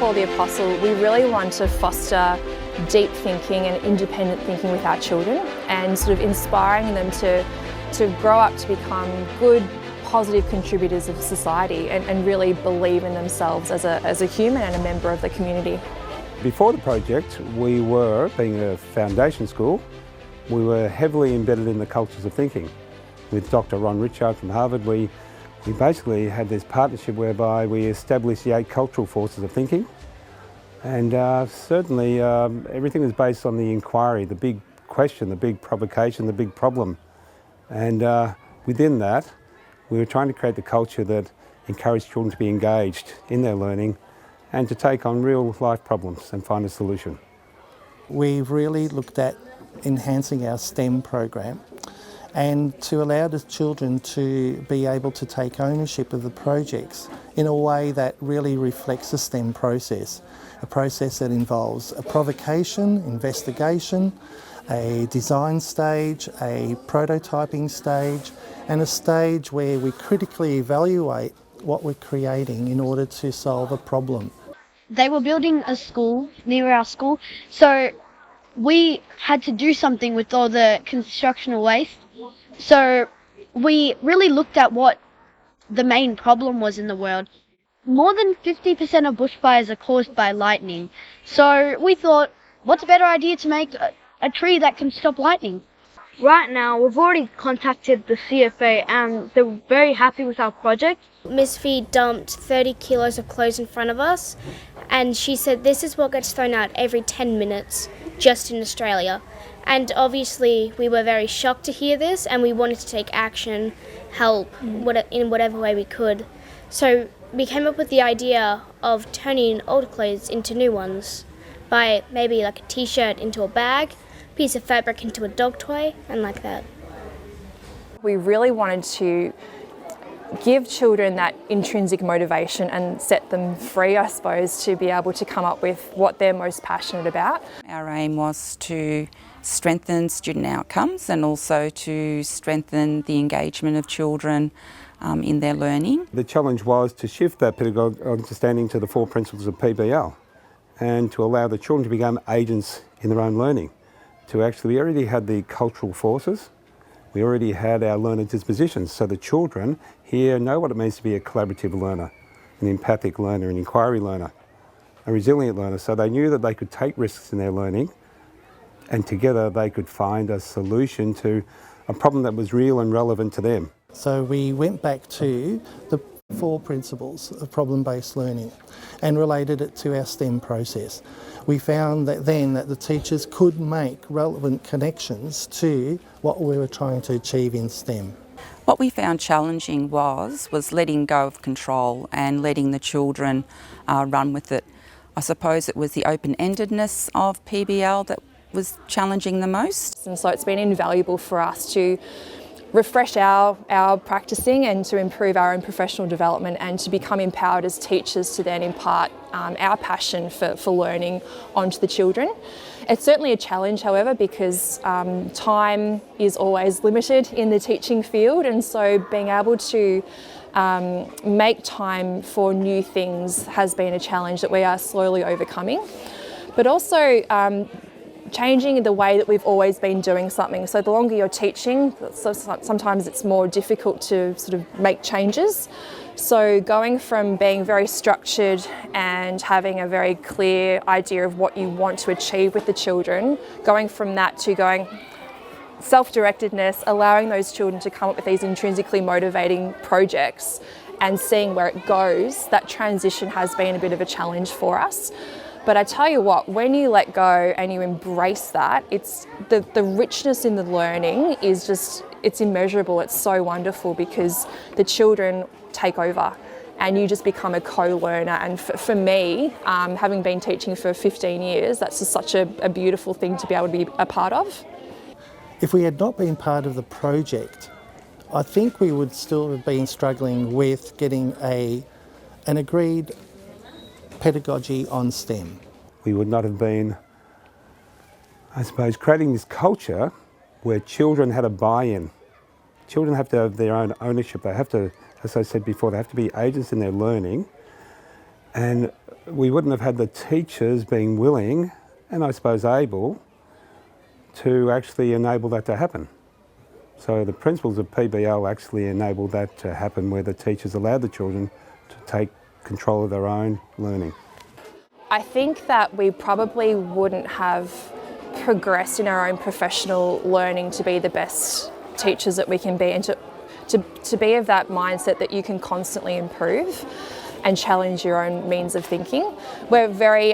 Paul the Apostle, we really want to foster deep thinking and independent thinking with our children and sort of inspiring them to grow up to become good, positive contributors of society and really believe in themselves as a human and a member of the community. Before the project, we were, being a foundation school, we were heavily embedded in the cultures of thinking. With Dr Ron Richhart from Harvard, we basically had this partnership whereby we established the 8 cultural forces of thinking. And certainly everything was based on the inquiry, the big question, the big provocation, the big problem. And within that, we were trying to create the culture that encouraged children to be engaged in their learning and to take on real life problems and find a solution. We've really looked at enhancing our STEM program and to allow the children to be able to take ownership of the projects in a way that really reflects the STEM process, a process that involves a provocation, investigation, a design stage, a prototyping stage, and a stage where we critically evaluate what we're creating in order to solve a problem. They were building a school near our school, so we had to do something with all the constructional waste. So we really looked at what the main problem was in the world. More than 50% of bushfires are caused by lightning. So we thought, what's a better idea to make a tree that can stop lightning? Right now, we've already contacted the CFA and they're very happy with our project. Miss V dumped 30 kilos of clothes in front of us and she said this is what gets thrown out every 10 minutes just in Australia. And obviously we were very shocked to hear this and we wanted to take action, help in whatever way we could. So we came up with the idea of turning old clothes into new ones by maybe like a t-shirt into a bag, piece of fabric into a dog toy, and like that. We really wanted to give children that intrinsic motivation and set them free, I suppose, to be able to come up with what they're most passionate about. Our aim was to strengthen student outcomes and also to strengthen the engagement of children in their learning. The challenge was to shift that pedagogical understanding to the 4 principles of PBL and to allow the children to become agents in their own learning. We already had the cultural forces, we already had our learner dispositions, so the children here know what it means to be a collaborative learner, an empathic learner, an inquiry learner, a resilient learner, so they knew that they could take risks in their learning and together they could find a solution to a problem that was real and relevant to them. So we went back to the 4 principles of problem-based learning and related it to our STEM process. We found that then that the teachers could make relevant connections to what we were trying to achieve in STEM. What we found challenging was letting go of control and letting the children run with it. I suppose it was the open-endedness of PBL that was challenging the most. And so it's been invaluable for us to refresh our practicing and to improve our own professional development and to become empowered as teachers to then impart our passion for learning onto the children. It's certainly a challenge, however, because time is always limited in the teaching field, and so being able to make time for new things has been a challenge that we are slowly overcoming. But also changing the way that we've always been doing something. So the longer you're teaching, sometimes it's more difficult to sort of make changes. So going from being very structured and having a very clear idea of what you want to achieve with the children, going from that to going self-directedness, allowing those children to come up with these intrinsically motivating projects and seeing where it goes, that transition has been a bit of a challenge for us. But I tell you what, when you let go and you embrace that, it's the richness in the learning is just, it's immeasurable. It's so wonderful because the children take over and you just become a co-learner. And for me, having been teaching for 15 years, that's just such a beautiful thing to be able to be a part of. If we had not been part of the project, I think we would still have been struggling with getting an agreed pedagogy on STEM. We would not have been, I suppose, creating this culture where children had a buy-in. Children have to have their own ownership. They have to, as I said before, they have to be agents in their learning. And we wouldn't have had the teachers being willing, and I suppose able, to actually enable that to happen. So the principles of PBL actually enabled that to happen, where the teachers allowed the children to take control of their own learning. I think that we probably wouldn't have progressed in our own professional learning to be the best teachers that we can be, and to be of that mindset that you can constantly improve and challenge your own means of thinking. We're very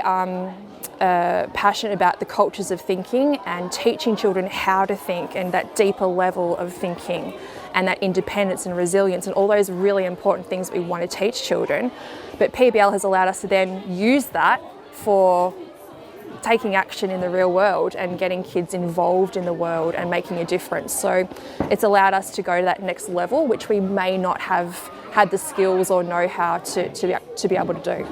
passionate about the cultures of thinking and teaching children how to think, and that deeper level of thinking and that independence and resilience and all those really important things we want to teach children. But PBL has allowed us to then use that for taking action in the real world and getting kids involved in the world and making a difference. So it's allowed us to go to that next level, which we may not have had the skills or know-how to be able to do.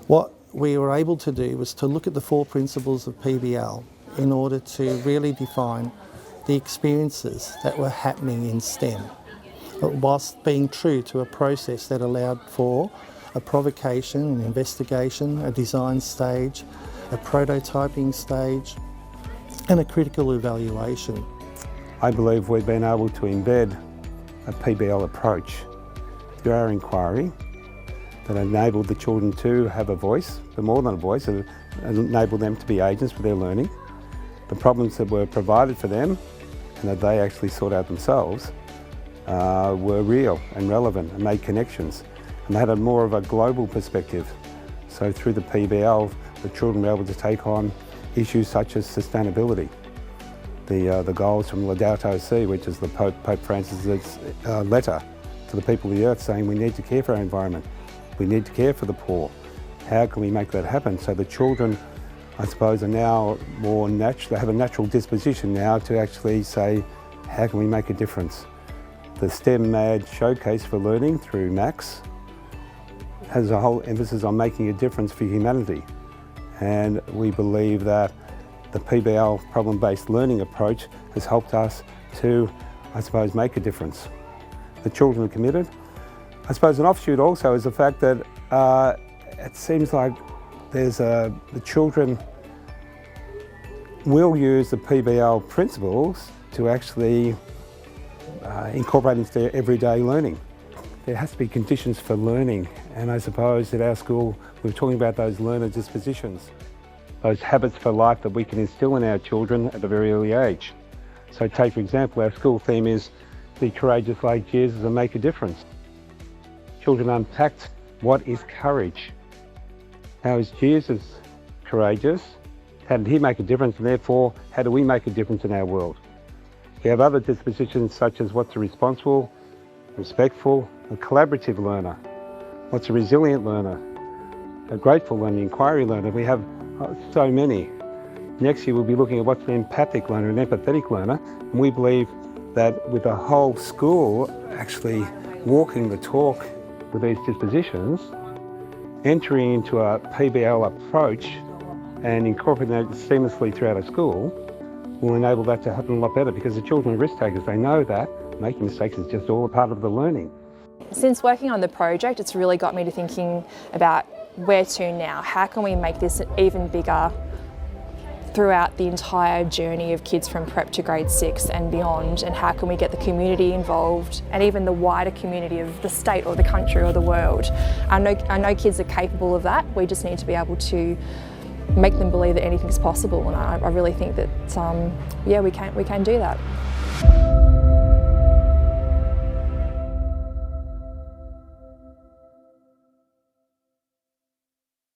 What we were able to do was to look at the 4 principles of PBL in order to really define the experiences that were happening in STEM, whilst being true to a process that allowed for a provocation, an investigation, a design stage, a prototyping stage, and a critical evaluation. I believe we've been able to embed a PBL approach through our inquiry that enabled the children to have a voice, but more than a voice, it enabled them to be agents for their learning. The problems that were provided for them and that they actually sought out themselves were real and relevant and made connections. And they had a more of a global perspective. So through the PBL, the children were able to take on issues such as sustainability. The goals from Laudato Si, which is the Pope Francis's letter to the people of the earth, saying we need to care for our environment, we need to care for the poor. How can we make that happen? So the children, I suppose, are now more natural, they have a natural disposition now to actually say, how can we make a difference? The STEM MAD showcase for learning through Max has a whole emphasis on making a difference for humanity. And we believe that the PBL problem-based learning approach has helped us to, I suppose, make a difference. The children are committed. I suppose an offshoot also is the fact that it seems like the children will use the PBL principles to actually incorporate into their everyday learning. There has to be conditions for learning, and I suppose at our school we're talking about those learner dispositions, those habits for life that we can instill in our children at a very early age. So take for example, our school theme is be courageous like Jesus and make a difference. Children unpacked what is courage. How is Jesus courageous? How did he make a difference, and therefore how do we make a difference in our world? We have other dispositions such as what's a responsible, respectful, a collaborative learner, what's a resilient learner, a grateful learner, inquiry learner. We have so many. Next year we'll be looking at what's an empathic learner, an empathetic learner, and we believe that with the whole school actually walking the talk with these dispositions, entering into a PBL approach and incorporating that seamlessly throughout a school will enable that to happen a lot better, because the children are risk takers. They know that making mistakes is just all a part of the learning. Since working on the project, it's really got me to thinking about where to now. How can we make this even bigger throughout the entire journey of kids from prep to grade 6 and beyond, and how can we get the community involved and even the wider community of the state or the country or the world. I know kids are capable of that. We just need to be able to make them believe that anything's possible, and I really think that yeah, we can do that.